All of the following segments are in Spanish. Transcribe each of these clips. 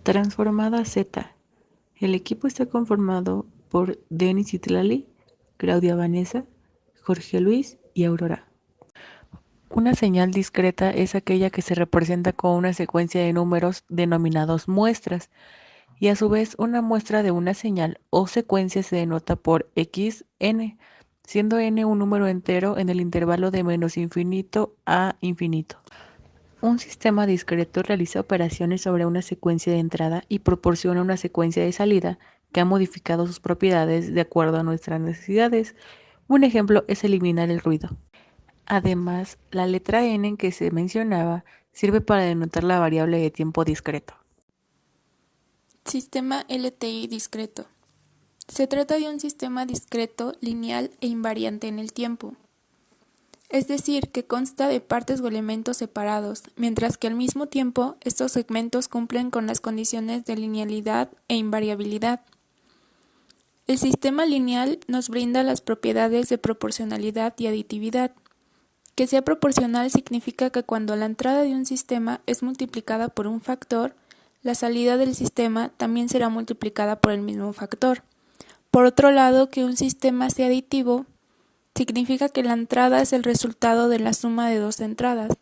Transformada Z. El equipo está conformado por Denis Itlali, Claudia Vanessa, Jorge Luis y Aurora. Una señal discreta es aquella que se representa con una secuencia de números denominados muestras, y a su vez una muestra de una señal o secuencia se denota por xn, siendo n un número entero en el intervalo de menos infinito a infinito. Un sistema discreto realiza operaciones sobre una secuencia de entrada y proporciona una secuencia de salida que ha modificado sus propiedades de acuerdo a nuestras necesidades. Un ejemplo es eliminar el ruido. Además, la letra n que se mencionaba sirve para denotar la variable de tiempo discreto. Sistema LTI discreto. Se trata de un sistema discreto, lineal e invariante en el tiempo. Es decir, que consta de partes o elementos separados, mientras que al mismo tiempo estos segmentos cumplen con las condiciones de linealidad e invariabilidad. El sistema lineal nos brinda las propiedades de proporcionalidad y aditividad. Que sea proporcional significa que cuando la entrada de un sistema es multiplicada por un factor, la salida del sistema también será multiplicada por el mismo factor. Por otro lado, que un sistema sea aditivo significa que la entrada es el resultado de la suma de dos entradas.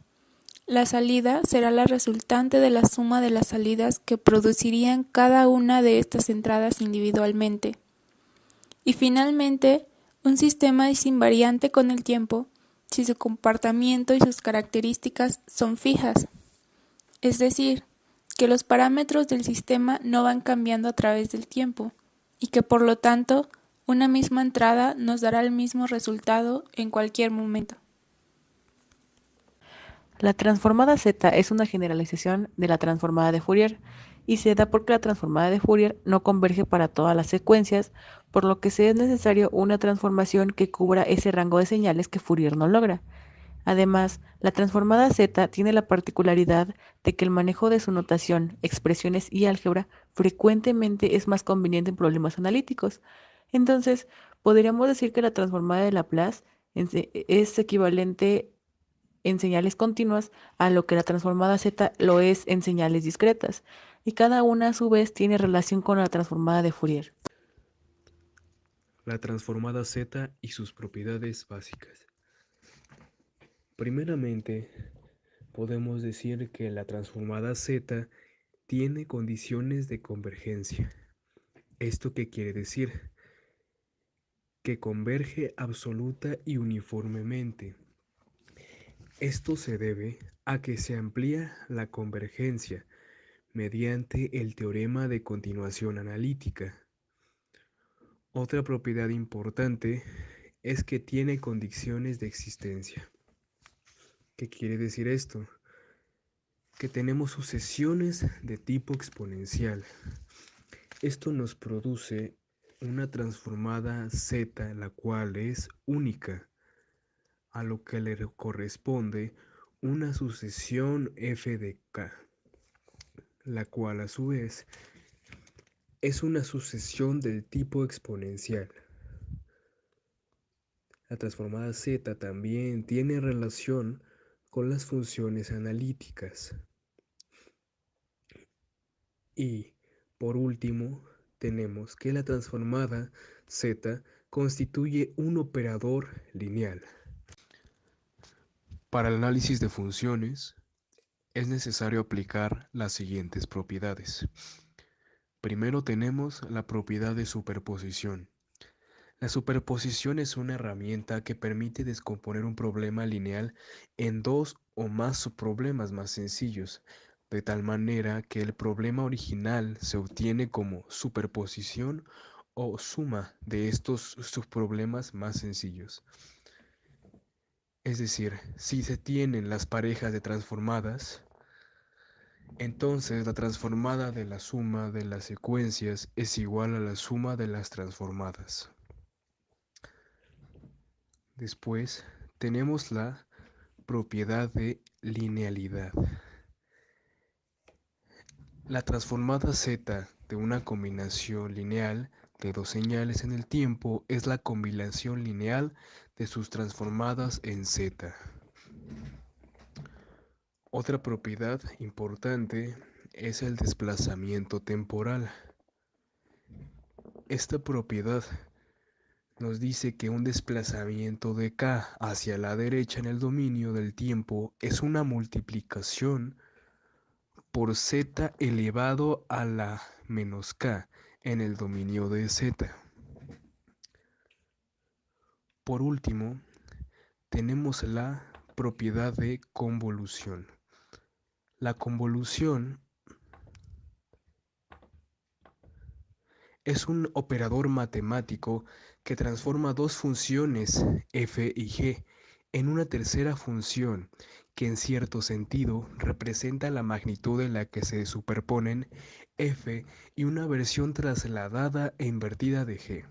La salida será la resultante de la suma de las salidas que producirían cada una de estas entradas individualmente. Y finalmente, un sistema es invariante con el tiempo si su comportamiento y sus características son fijas, es decir, que los parámetros del sistema no van cambiando a través del tiempo y que por lo tanto una misma entrada nos dará el mismo resultado en cualquier momento. La transformada Z es una generalización de la transformada de Fourier y se da porque la transformada de Fourier no converge para todas las secuencias, por lo que se es necesario una transformación que cubra ese rango de señales que Fourier no logra. Además, la transformada Z tiene la particularidad de que el manejo de su notación, expresiones y álgebra frecuentemente es más conveniente en problemas analíticos. Entonces, podríamos decir que la transformada de Laplace es equivalente en señales continuas a lo que la transformada Z lo es en señales discretas, y cada una a su vez tiene relación con la transformada de Fourier. La transformada Z y sus propiedades básicas. Primeramente, podemos decir que la transformada Z tiene condiciones de convergencia. ¿Esto qué quiere decir? Que converge absoluta y uniformemente. Esto se debe a que se amplía la convergencia mediante el teorema de continuación analítica. Otra propiedad importante es que tiene condiciones de existencia. ¿Qué quiere decir esto? Que tenemos sucesiones de tipo exponencial. Esto nos produce una transformada Z, la cual es única, a lo que le corresponde una sucesión f de k, la cual a su vez es una sucesión del tipo exponencial. La transformada Z también tiene relación con las funciones analíticas. Y, por último, tenemos que la transformada Z constituye un operador lineal. Para el análisis de funciones, es necesario aplicar las siguientes propiedades. Primero tenemos la propiedad de superposición. La superposición es una herramienta que permite descomponer un problema lineal en dos o más subproblemas más sencillos, de tal manera que el problema original se obtiene como superposición o suma de estos subproblemas más sencillos. Es decir, si se tienen las parejas de transformadas, entonces la transformada de la suma de las secuencias es igual a la suma de las transformadas. Después tenemos la propiedad de linealidad. La transformada Z de una combinación lineal de dos señales en el tiempo es la combinación lineal de sus transformadas en Z. Otra propiedad importante es el desplazamiento temporal. Esta propiedad nos dice que un desplazamiento de k hacia la derecha en el dominio del tiempo es una multiplicación por z elevado a la menos k en el dominio de z. Por último, tenemos la propiedad de convolución. La convolución es un operador matemático que transforma dos funciones f y g en una tercera función que en cierto sentido representa la magnitud en la que se superponen f y una versión trasladada e invertida de g.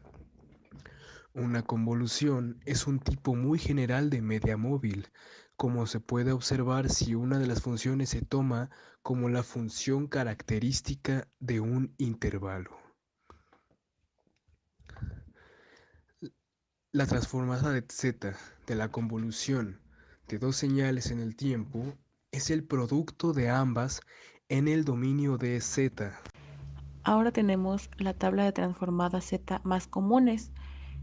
Una convolución es un tipo muy general de media móvil, como se puede observar si una de las funciones se toma como la función característica de un intervalo. La transformada de z de la convolución de dos señales en el tiempo es el producto de ambas en el dominio de z. Ahora tenemos la tabla de transformadas z más comunes.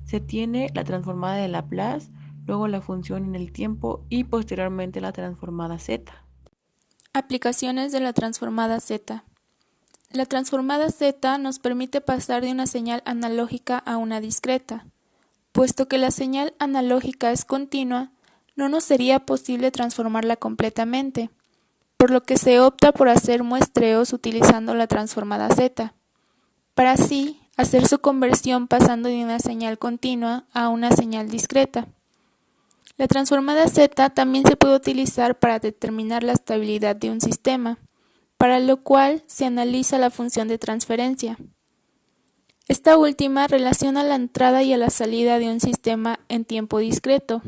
Se tiene la transformada de Laplace, luego la función en el tiempo y posteriormente la transformada z. Aplicaciones de la transformada z. La transformada z nos permite pasar de una señal analógica a una discreta. Puesto que la señal analógica es continua, no nos sería posible transformarla completamente, por lo que se opta por hacer muestreos utilizando la transformada z, para así hacer su conversión pasando de una señal continua a una señal discreta. La transformada z también se puede utilizar para determinar la estabilidad de un sistema, para lo cual se analiza la función de transferencia. Esta última relaciona la entrada y la salida de un sistema en tiempo discreto.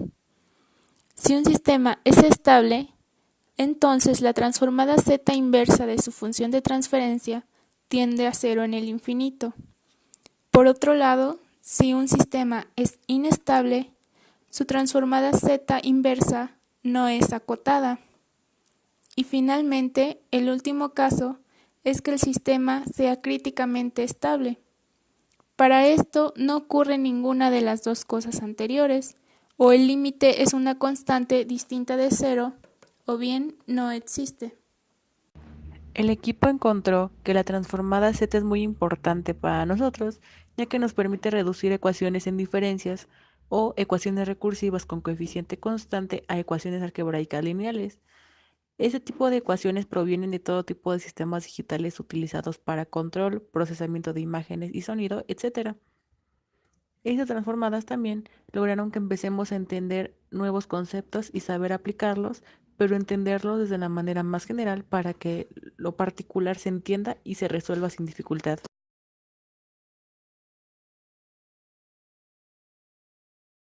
Si un sistema es estable, entonces la transformada z inversa de su función de transferencia tiende a cero en el infinito. Por otro lado, si un sistema es inestable, su transformada z inversa no es acotada. Y finalmente, el último caso es que el sistema sea críticamente estable. Para esto no ocurre ninguna de las dos cosas anteriores, o el límite es una constante distinta de cero, o bien no existe. El equipo encontró que la transformada z es muy importante para nosotros, ya que nos permite reducir ecuaciones en diferencias o ecuaciones recursivas con coeficiente constante a ecuaciones algebraicas lineales. Este tipo de ecuaciones provienen de todo tipo de sistemas digitales utilizados para control, procesamiento de imágenes y sonido, etc. Estas transformadas también lograron que empecemos a entender nuevos conceptos y saber aplicarlos, pero entenderlos desde la manera más general para que lo particular se entienda y se resuelva sin dificultad.